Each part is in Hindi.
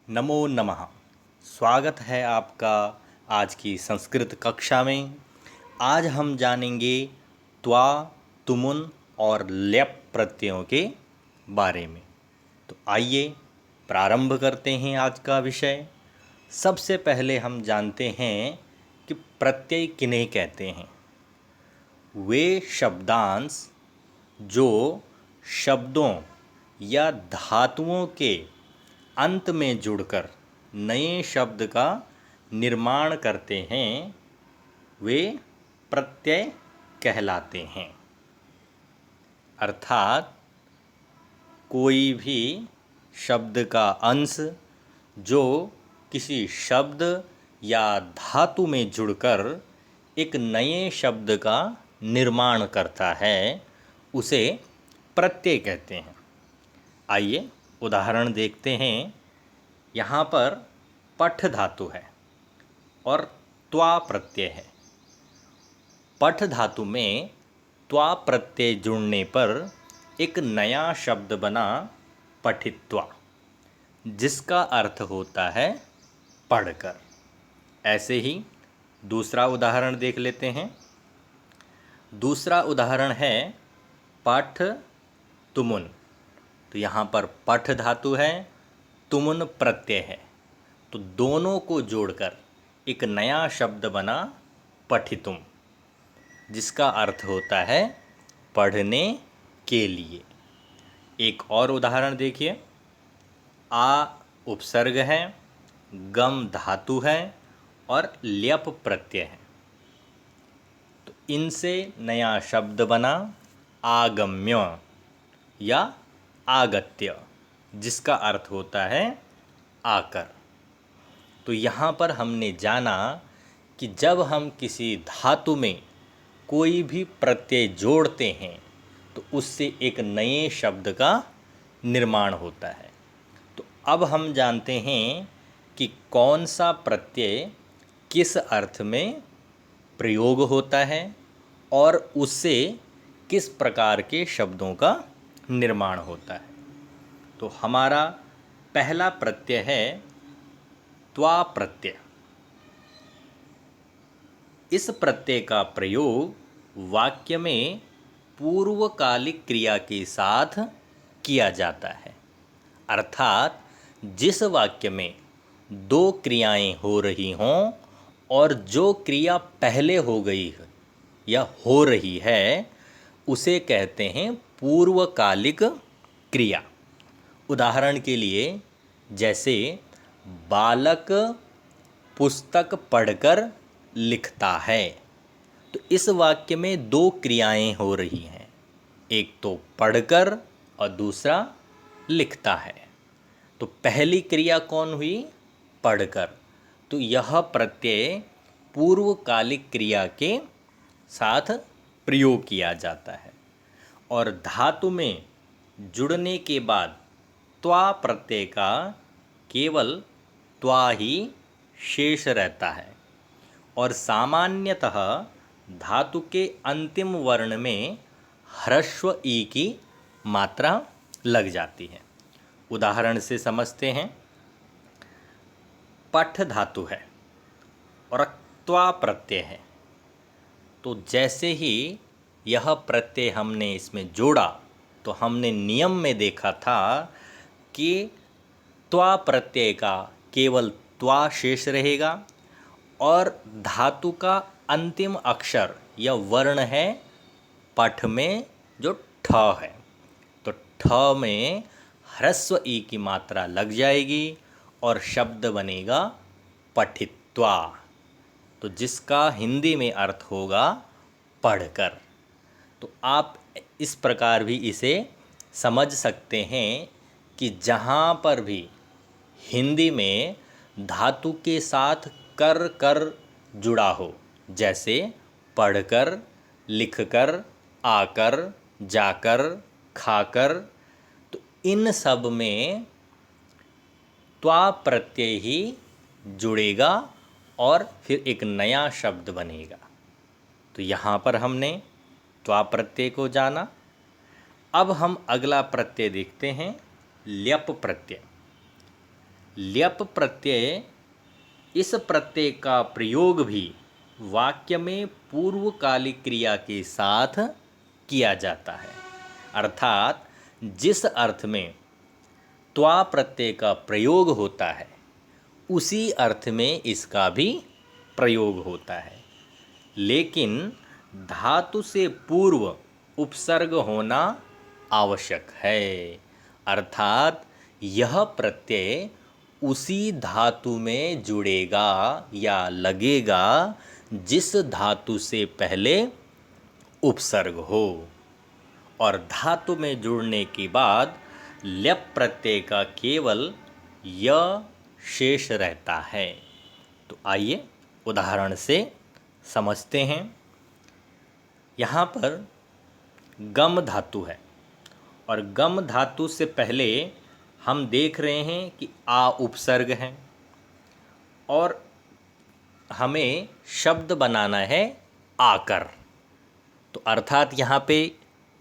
नमो नमः। स्वागत है आपका आज की संस्कृत कक्षा में। आज हम जानेंगे त्वा, तुमुन और ल्यप प्रत्ययों के बारे में। तो आइए प्रारंभ करते हैं आज का विषय। सबसे पहले हम जानते हैं कि प्रत्यय किन्हें कहते हैं। वे शब्दांश जो शब्दों या धातुओं के अंत में जुड़कर नए शब्द का निर्माण करते हैं, वे प्रत्यय कहलाते हैं। अर्थात कोई भी शब्द का अंश जो किसी शब्द या धातु में जुड़कर एक नए शब्द का निर्माण करता है, उसे प्रत्यय कहते हैं। आइए उदाहरण देखते हैं। यहाँ पर पठ धातु है और त्वा प्रत्यय है। पठ धातु में त्वा प्रत्यय जुड़ने पर एक नया शब्द बना पठित्वा, जिसका अर्थ होता है पढ़कर। ऐसे ही दूसरा उदाहरण देख लेते हैं। दूसरा उदाहरण है पठ तुमुन। तो यहाँ पर पठ धातु है, तुमुन प्रत्यय है, तो दोनों को जोड़कर एक नया शब्द बना पठितुम, जिसका अर्थ होता है पढ़ने के लिए। एक और उदाहरण देखिए। आ उपसर्ग है, गम धातु है और ल्यप प्रत्यय है, तो इनसे नया शब्द बना आगम्य या आगत्य, जिसका अर्थ होता है आकर। तो यहाँ पर हमने जाना कि जब हम किसी धातु में कोई भी प्रत्यय जोड़ते हैं तो उससे एक नए शब्द का निर्माण होता है। तो अब हम जानते हैं कि कौन सा प्रत्यय किस अर्थ में प्रयोग होता है और उससे किस प्रकार के शब्दों का निर्माण होता है। तो हमारा पहला प्रत्यय है त्वा प्रत्यय। इस प्रत्यय का प्रयोग वाक्य में पूर्वकालिक क्रिया के साथ किया जाता है। अर्थात जिस वाक्य में दो क्रियाएं हो रही हों और जो क्रिया पहले हो गई है या हो रही है, उसे कहते हैं पूर्वकालिक क्रिया। उदाहरण के लिए जैसे बालक पुस्तक पढ़कर लिखता है, तो इस वाक्य में दो क्रियाएं हो रही हैं, एक तो पढ़कर और दूसरा लिखता है। तो पहली क्रिया कौन हुई? पढ़कर। तो यह प्रत्यय पूर्वकालिक क्रिया के साथ प्रयोग किया जाता है और धातु में जुड़ने के बाद त्वा प्रत्यय का केवल त्वा ही शेष रहता है और सामान्यतः धातु के अंतिम वर्ण में ह्रस्व ई की मात्रा लग जाती है। उदाहरण से समझते हैं। पठ धातु है और त्वा प्रत्यय है, तो जैसे ही यह प्रत्यय हमने इसमें जोड़ा तो हमने नियम में देखा था कि त्वा प्रत्यय का केवल त्वा शेष रहेगा और धातु का अंतिम अक्षर या वर्ण है पठ में जो ठ है, तो ठ में ह्रस्व ई की मात्रा लग जाएगी और शब्द बनेगा पठित्वा, तो जिसका हिंदी में अर्थ होगा पढ़कर। तो आप इस प्रकार भी इसे समझ सकते हैं कि जहाँ पर भी हिंदी में धातु के साथ कर कर जुड़ा हो, जैसे पढ़कर, लिखकर, आकर, जाकर, खाकर, तो इन सब में त्वा प्रत्यय ही जुड़ेगा और फिर एक नया शब्द बनेगा। तो यहाँ पर हमने त्वा प्रत्यय को जाना। अब हम अगला प्रत्यय देखते हैं, ल्यप प्रत्यय। ल्यप प्रत्यय, इस प्रत्यय का प्रयोग भी वाक्य में पूर्वकालिक क्रिया के साथ किया जाता है। अर्थात जिस अर्थ में त्वा प्रत्यय का प्रयोग होता है उसी अर्थ में इसका भी प्रयोग होता है, लेकिन धातु से पूर्व उपसर्ग होना आवश्यक है। अर्थात यह प्रत्यय उसी धातु में जुड़ेगा या लगेगा जिस धातु से पहले उपसर्ग हो, और धातु में जुड़ने के बाद ल्यप प्रत्यय का केवल य शेष रहता है। तो आइए उदाहरण से समझते हैं। यहाँ पर गम धातु है और गम धातु से पहले हम देख रहे हैं कि आ उपसर्ग है और हमें शब्द बनाना है आकर। तो अर्थात यहाँ पे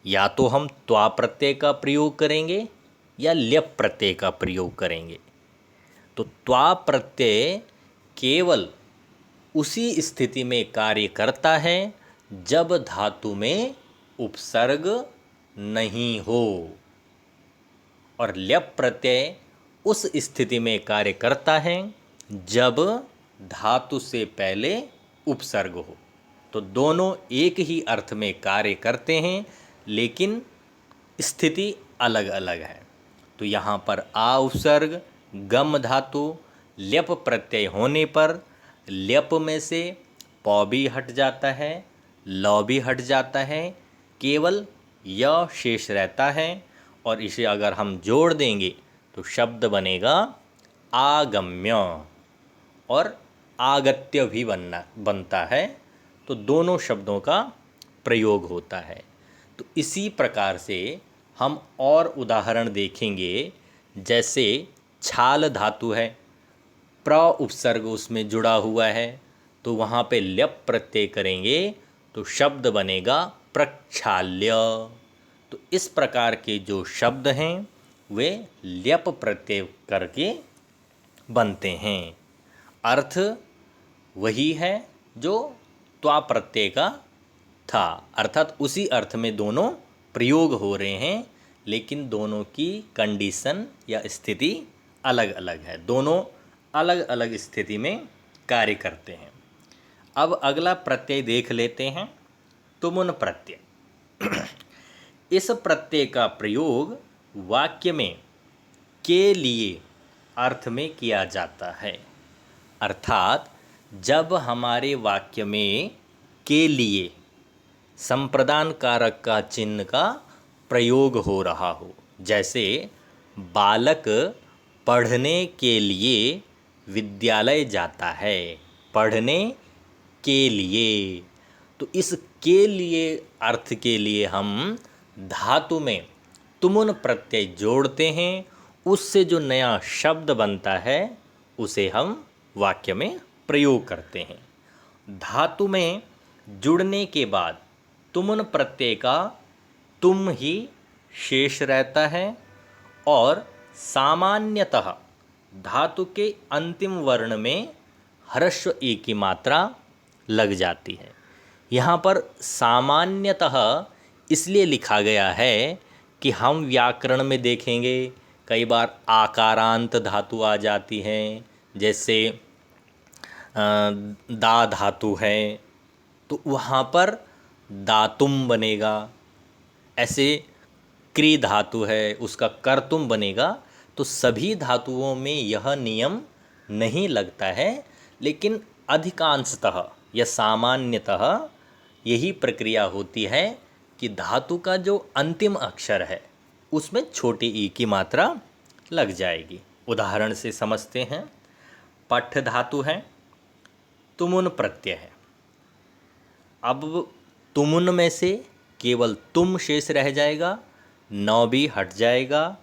या तो हम त्वा प्रत्यय का प्रयोग करेंगे या ल्यप प्रत्यय का प्रयोग करेंगे। तो त्वा प्रत्यय केवल उसी स्थिति में कार्य करता है जब धातु में उपसर्ग नहीं हो, और ल्यप प्रत्यय उस स्थिति में कार्य करता है जब धातु से पहले उपसर्ग हो। तो दोनों एक ही अर्थ में कार्य करते हैं, लेकिन स्थिति अलग अलग है। तो यहाँ पर आ उपसर्ग गम धातु ल्यप प्रत्यय होने पर ल्यप में से पौ भी हट जाता है, लौ भी हट जाता है, केवल य शेष रहता है, और इसे अगर हम जोड़ देंगे तो शब्द बनेगा आगम्य, और आगत्य भी बनता है। तो दोनों शब्दों का प्रयोग होता है। तो इसी प्रकार से हम और उदाहरण देखेंगे। जैसे छाल धातु है, प्र उपसर्ग उसमें जुड़ा हुआ है, तो वहाँ पे ल्यप प्रत्यय करेंगे तो शब्द बनेगा प्रक्षाल्य। तो इस प्रकार के जो शब्द हैं वे ल्यप प्रत्यय करके बनते हैं। अर्थ वही है जो त्वा प्रत्यय का था, अर्थात उसी अर्थ में दोनों प्रयोग हो रहे हैं, लेकिन दोनों की कंडीशन या स्थिति अलग अलग है। दोनों अलग अलग स्थिति में कार्य करते हैं। अब अगला प्रत्यय देख लेते हैं, तुमुन प्रत्यय। इस प्रत्यय का प्रयोग वाक्य में के लिए अर्थ में किया जाता है। अर्थात जब हमारे वाक्य में के लिए संप्रदान कारक का चिन्ह का प्रयोग हो रहा हो, जैसे बालक पढ़ने के लिए विद्यालय जाता है, पढ़ने के लिए। तो इस के लिए अर्थ के लिए हम धातु में तुमुन प्रत्यय जोड़ते हैं, उससे जो नया शब्द बनता है उसे हम वाक्य में प्रयोग करते हैं। धातु में जुड़ने के बाद तुमुन प्रत्यय का तुम ही शेष रहता है, और सामान्यतः धातु के अंतिम वर्ण में ह्रस्व ई की मात्रा लग जाती है। यहाँ पर सामान्यतः इसलिए लिखा गया है कि हम व्याकरण में देखेंगे कई बार आकारांत धातु आ जाती हैं, जैसे दा धातु है तो वहाँ पर दातुम बनेगा। ऐसे क्री धातु है उसका कर्तुम बनेगा। तो सभी धातुओं में यह नियम नहीं लगता है, लेकिन अधिकांशतः या सामान्यतः यही प्रक्रिया होती है कि धातु का जो अंतिम अक्षर है उसमें छोटी ई की मात्रा लग जाएगी। उदाहरण से समझते हैं। पठ धातु है, तुमुन प्रत्यय है। अब तुमुन में से केवल तुम शेष रह जाएगा, नौ भी हट जाएगा,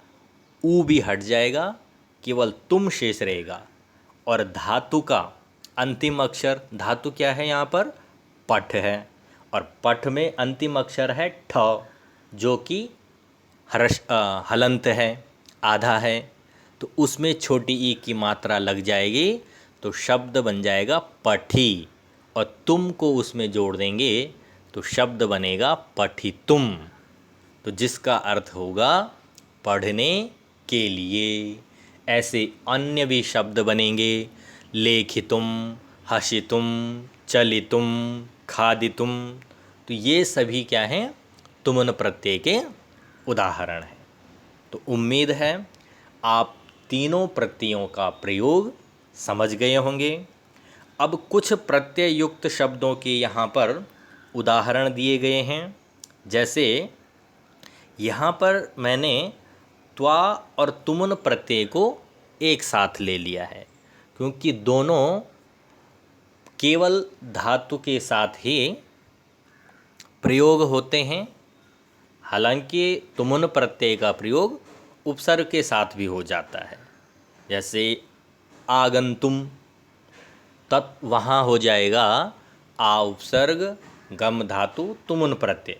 ऊ भी हट जाएगा, केवल तुम शेष रहेगा। और धातु का अंतिम अक्षर, धातु क्या है यहाँ पर? पठ है, और पठ में अंतिम अक्षर है ठ, जो कि हलंत है, आधा है। तो उसमें छोटी ई की मात्रा लग जाएगी, तो शब्द बन जाएगा पठी, और तुम को उसमें जोड़ देंगे तो शब्द बनेगा पठितुम, तो जिसका अर्थ होगा पढ़ने के लिए। ऐसे अन्य भी शब्द बनेंगे, लेखितुम, हसितुम, चलितुम, खादितुम, तो ये सभी क्या हैं, तुमन प्रत्यय के उदाहरण हैं। तो उम्मीद है आप तीनों प्रत्ययों का प्रयोग समझ गए होंगे। अब कुछ प्रत्यय युक्त शब्दों के यहाँ पर उदाहरण दिए गए हैं। जैसे यहाँ पर मैंने त्वा और तुमुन प्रत्यय को एक साथ ले लिया है, क्योंकि दोनों केवल धातु के साथ ही प्रयोग होते हैं। हालांकि तुमुन प्रत्यय का प्रयोग उपसर्ग के साथ भी हो जाता है। जैसे आगंतुम, तत् वहाँ हो जाएगा आ उपसर्ग गम धातु तुमुन प्रत्यय।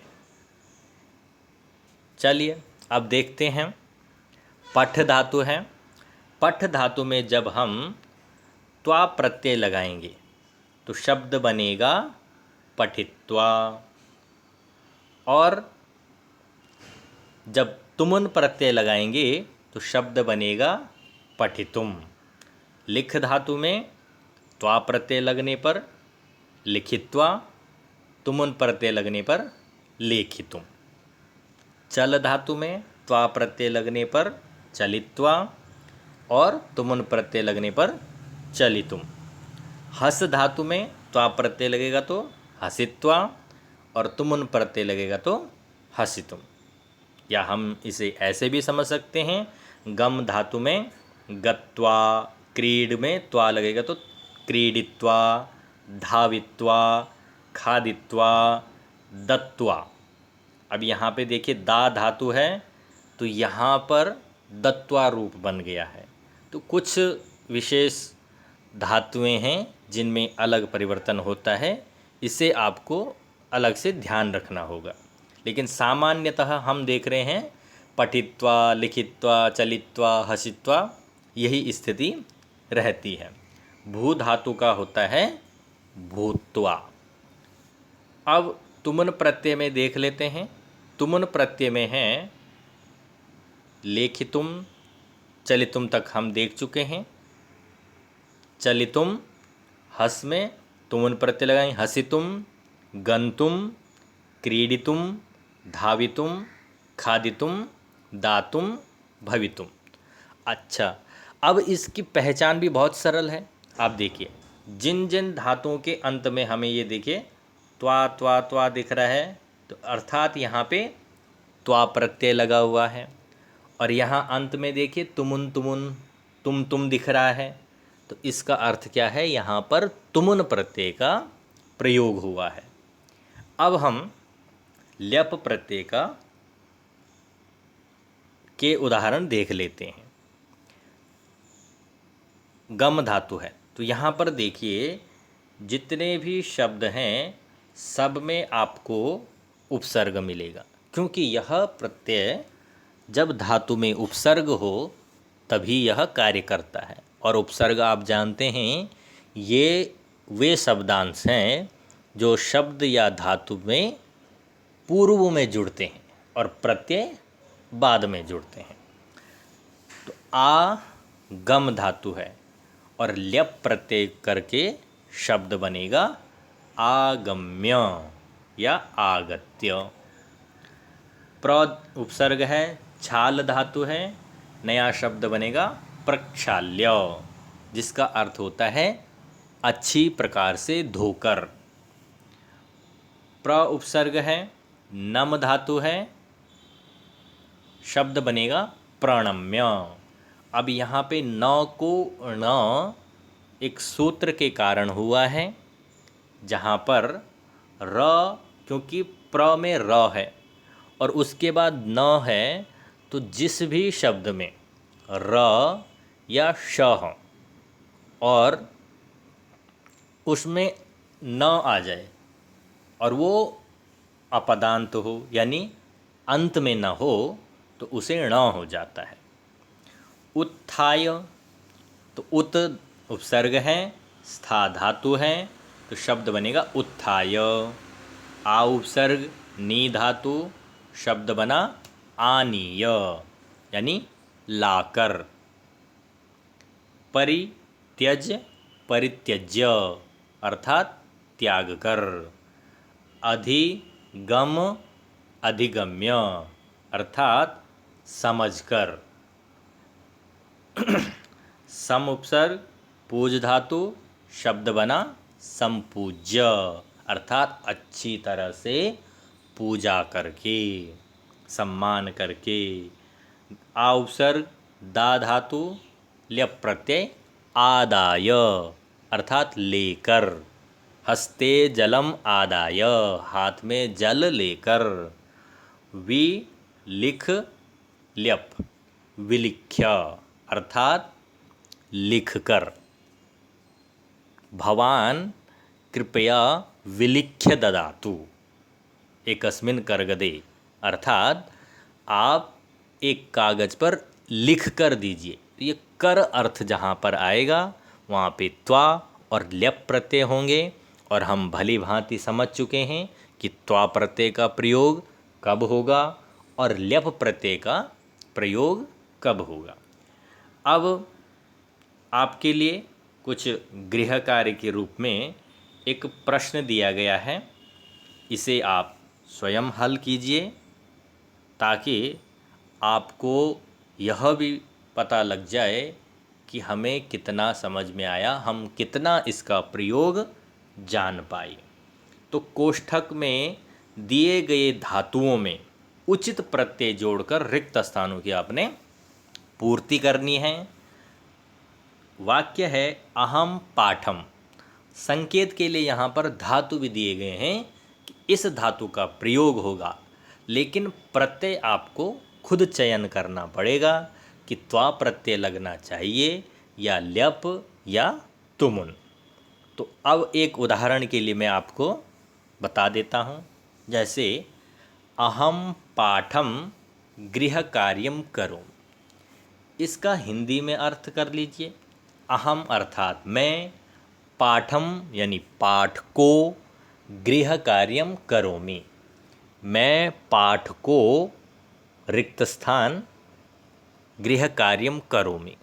चलिए अब देखते हैं, पठ धातु है। पठ धातु में जब हम त्वा प्रत्यय लगाएंगे तो शब्द बनेगा पठित्वा, और जब तुमुन प्रत्यय लगाएंगे तो शब्द बनेगा पठितुम। लिख धातु में त्वा प्रत्यय लगने पर लिखित्वा, तुमुन प्रत्यय लगने पर लेखितुम। चल धातु में त्वा प्रत्यय लगने पर चलित्वा, और तुमुन प्रत्यय लगने पर चलितुम। हस धातु में त्वा प्रत्यय लगेगा तो हसित्वा, और तुमुन प्रत्यय लगेगा तो हसितुम। या हम इसे ऐसे भी समझ सकते हैं, गम धातु में गत्वा, क्रीड में त्वा लगेगा तो क्रीडित्वा, धावित्वा, खादित्वा, दत्वा। अब यहाँ पे देखिए दा धातु है, तो यहाँ पर दत्वा रूप बन गया है। तो कुछ विशेष धातुएं हैं जिनमें अलग परिवर्तन होता है, इसे आपको अलग से ध्यान रखना होगा। लेकिन सामान्यतः हम देख रहे हैं पठित्वा, लिखित्वा, चलित्वा, हसित्वा, यही स्थिति रहती है। भू धातु का होता है भूत्वा। अब तुमुन प्रत्यय में देख लेते हैं। तुमुन प्रत्यय में है लेखितुम, चलितुम तक हम देख चुके हैं। चलितुम, हस में तुमुन प्रत्यय लगाएं, हसितुम, गंतुम, क्रीडितुम, धावितुम, खादितुम, दातुम, भवितुम। अच्छा, अब इसकी पहचान भी बहुत सरल है। आप देखिए, जिन जिन धातुओं के अंत में हमें ये देखिए त्वा त्वा त्वा दिख रहा है, तो अर्थात यहाँ पे त्वा प्रत्यय लगा हुआ है। और यहाँ अंत में देखिए तुमुन तुमुन, तुम दिख रहा है, तो इसका अर्थ क्या है, यहाँ पर तुमुन प्रत्यय का प्रयोग हुआ है। अब हम ल्यप प्रत्यय के उदाहरण देख लेते हैं। गम धातु है, तो यहाँ पर देखिए जितने भी शब्द हैं सब में आपको उपसर्ग मिलेगा, क्योंकि यह प्रत्यय जब धातु में उपसर्ग हो तभी यह कार्य करता है। और उपसर्ग आप जानते हैं ये वे शब्दांश हैं जो शब्द या धातु में पूर्व में जुड़ते हैं और प्रत्यय बाद में जुड़ते हैं। तो आ गम धातु है और ल्यप प्रत्यय करके शब्द बनेगा आगम्य या आगत्य। प्र उपसर्ग है, छाल धातु है, नया शब्द बनेगा प्रक्षाल्य, जिसका अर्थ होता है अच्छी प्रकार से धोकर। प्र उपसर्ग है, नम धातु है, शब्द बनेगा प्रणम्य। अब यहाँ पे न को न एक सूत्र के कारण हुआ है, जहाँ पर र, क्योंकि प्र में र है और उसके बाद न है, तो जिस भी शब्द में र या श हो और उसमें न आ जाए और वो अपदांत हो, यानी अंत में न हो, तो उसे ण हो जाता है। उत्थाय, तो उत उपसर्ग है, स्था धातु है, तो शब्द बनेगा उत्थाय। आ उपसर्ग, नी धातु, शब्द बना आनीय, यानी लाकर। परित्यज, परित्यज्य अर्थात त्याग कर। अधिगम, अधिगम्य अर्थात समझकर। सम उपसर्ग, पूज धातु, शब्द बना संपूज्य अर्थात अच्छी तरह से पूजा करके, सम्मान करके। आ उपसर्ग, दा धातु, ल्यप प्रत्यय, आदाय अर्थात लेकर। हस्ते जलम आदाय, हाथ में जल लेकर। वि लिख, ल्यप, विलिख्य अर्थात लिखकर। भवान कृपया विलिख्य ददातु, एकस्मिन् करगदे अर्थात आप एक कागज़ पर लिख कर दीजिए। तो ये कर अर्थ जहाँ पर आएगा वहाँ पे त्वा और ल्यप प्रत्यय होंगे, और हम भली भांति समझ चुके हैं कि त्वा प्रत्यय का प्रयोग कब होगा और ल्यप प्रत्यय का प्रयोग कब होगा। अब आपके लिए कुछ गृह कार्य के रूप में एक प्रश्न दिया गया है, इसे आप स्वयं हल कीजिए ताकि आपको यह भी पता लग जाए कि हमें कितना समझ में आया, हम कितना इसका प्रयोग जान पाए। तो कोष्ठक में दिए गए धातुओं में उचित प्रत्यय जोड़कर रिक्त स्थानों की आपने पूर्ति करनी है। वाक्य है अहम पाठम, संकेत के लिए यहाँ पर धातु भी दिए गए हैं कि इस धातु का प्रयोग होगा, लेकिन प्रत्यय आपको खुद चयन करना पड़ेगा कि त्वा प्रत्यय लगना चाहिए या ल्यप या तुमुन। तो अब एक उदाहरण के लिए मैं आपको बता देता हूँ। जैसे अहम पाठम गृह कार्यम करो, इसका हिंदी में अर्थ कर लीजिए। अहम अर्थात मैं, पाठम यानी पाठ को, गृह कार्यम करोमि मैं पाठ को रिक्त स्थान गृह कार्यम करोमि।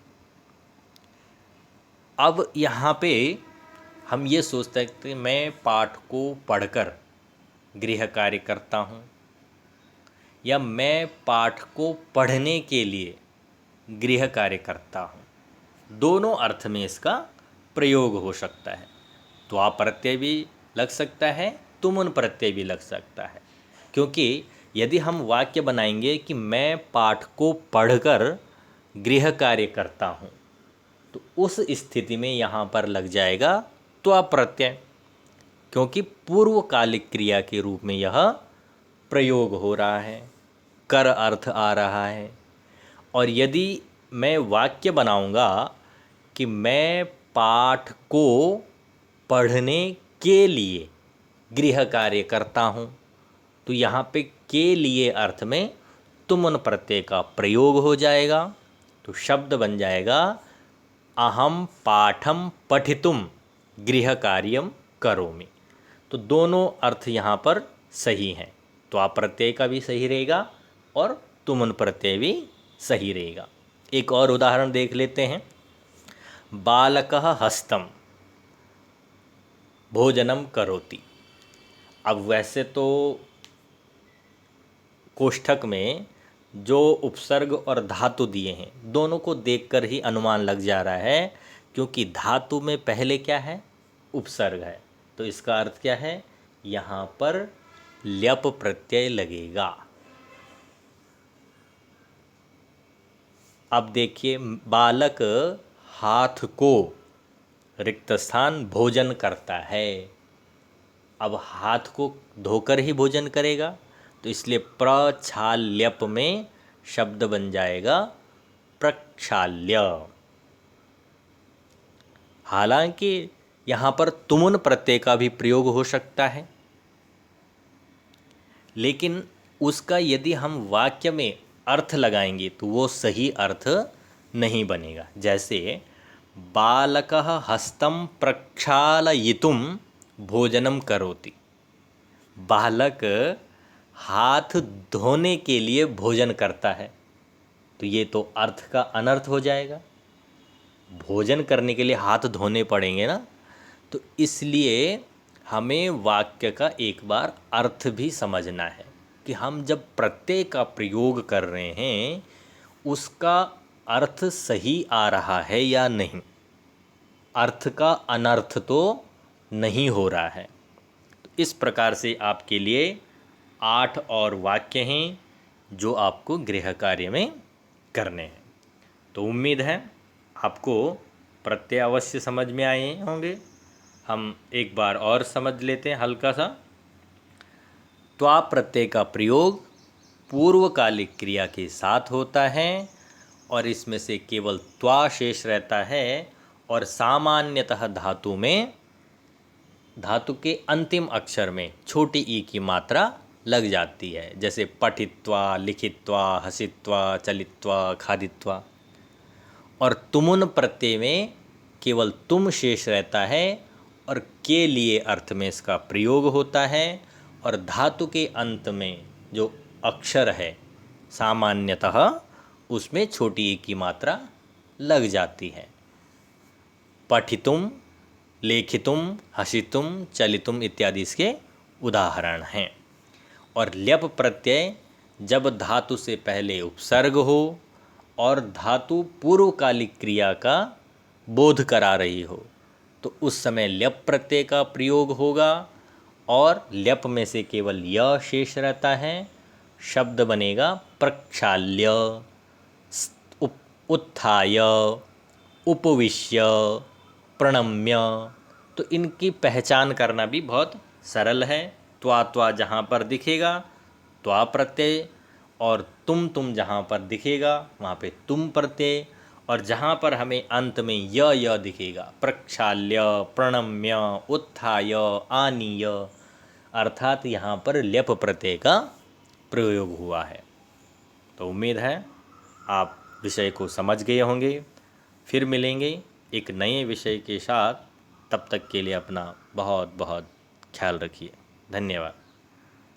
अब यहाँ पे हम ये सोच सकते हैं मैं पाठ को पढ़कर गृह कार्य करता हूँ, या मैं पाठ को पढ़ने के लिए गृह कार्य करता हूँ। दोनों अर्थ में इसका प्रयोग हो सकता है। त्वा प्रत्यय भी लग सकता है, तुमुन प्रत्यय भी लग सकता है, क्योंकि यदि हम वाक्य बनाएंगे कि मैं पाठ को पढ़कर गृह कार्य करता हूँ, तो उस स्थिति में यहाँ पर लग जाएगा त्वा प्रत्यय, क्योंकि पूर्वकालिक क्रिया के रूप में यह प्रयोग हो रहा है, कर अर्थ आ रहा है। और यदि मैं वाक्य बनाऊंगा कि मैं पाठ को पढ़ने के लिए गृह कार्य करता हूँ, तो यहाँ पे के लिए अर्थ में तुमुन प्रत्यय का प्रयोग हो जाएगा। तो शब्द बन जाएगा अहम पाठम पठितुम गृह कार्यम करोमि। तो दोनों अर्थ यहाँ पर सही हैं। त्वा प्रत्यय का भी सही रहेगा और तुमुन प्रत्यय भी सही रहेगा। एक और उदाहरण देख लेते हैं। बालकः हस्तम भोजनम करोति। अब वैसे तो कोष्ठक में जो उपसर्ग और धातु दिए हैं दोनों को देखकर ही अनुमान लग जा रहा है, क्योंकि धातु में पहले क्या है, उपसर्ग है। तो इसका अर्थ क्या है, यहाँ पर ल्यप प्रत्यय लगेगा। अब देखिए, बालक हाथ को रिक्त स्थान भोजन करता है। अब हाथ को धोकर ही भोजन करेगा, तो इसलिए प्रक्षाल्यप में शब्द बन जाएगा प्रक्षाल्य। हालांकि यहाँ पर तुमुन प्रत्यय का भी प्रयोग हो सकता है, लेकिन उसका यदि हम वाक्य में अर्थ लगाएंगे तो वो सही अर्थ नहीं बनेगा। जैसे बालकः हस्तं प्रक्षालयितुं भोजनम करोति। बालक हाथ धोने के लिए भोजन करता है, तो ये तो अर्थ का अनर्थ हो जाएगा। भोजन करने के लिए हाथ धोने पड़ेंगे ना, तो इसलिए हमें वाक्य का एक बार अर्थ भी समझना है कि हम जब प्रत्यय का प्रयोग कर रहे हैं उसका अर्थ सही आ रहा है या नहीं, अर्थ का अनर्थ तो नहीं हो रहा है। तो इस प्रकार से आपके लिए 8 और वाक्य हैं जो आपको गृह कार्य में करने हैं। तो उम्मीद है आपको प्रत्यय अवश्य समझ में आए होंगे। हम एक बार और समझ लेते हैं हल्का सा। त्वा प्रत्यय का प्रयोग पूर्वकालिक क्रिया के साथ होता है और इसमें से केवल त्वा शेष रहता है और सामान्यतः धातु में धातु के अंतिम अक्षर में छोटी ई की मात्रा लग जाती है, जैसे पठित्वा, लिखित्वा, हसित्वा, चलित्वा, खादित्वा। और तुमुन प्रत्यय में केवल तुम शेष रहता है और के लिए अर्थ में इसका प्रयोग होता है और धातु के अंत में जो अक्षर है सामान्यतः उसमें छोटी ई की मात्रा लग जाती है। पठितुम, लेखितुम, हसितुम, चलितुम इत्यादि इसके उदाहरण हैं। और ल्यप प्रत्यय जब धातु से पहले उपसर्ग हो और धातु पूर्वकालिक क्रिया का बोध करा रही हो तो उस समय ल्यप प्रत्यय का प्रयोग होगा और ल्यप में से केवल य शेष रहता है। शब्द बनेगा प्रक्षाल्य, उत्थाय, उपविश्य, प्रणम्य। तो इनकी पहचान करना भी बहुत सरल है। त्वा जहाँ पर दिखेगा त्वा प्रत्यय और तुम जहाँ पर दिखेगा वहाँ पे तुम प्रत्यय, और जहाँ पर हमें अंत में य दिखेगा प्रक्षाल्य, प्रणम्य, उत्थाय, आनीय, अर्थात यहाँ पर ल्यप प्रत्यय का प्रयोग हुआ है। तो उम्मीद है आप विषय को समझ गए होंगे। फिर मिलेंगे एक नए विषय के साथ। तब तक के लिए अपना बहुत बहुत ख्याल रखिए। धन्यवाद।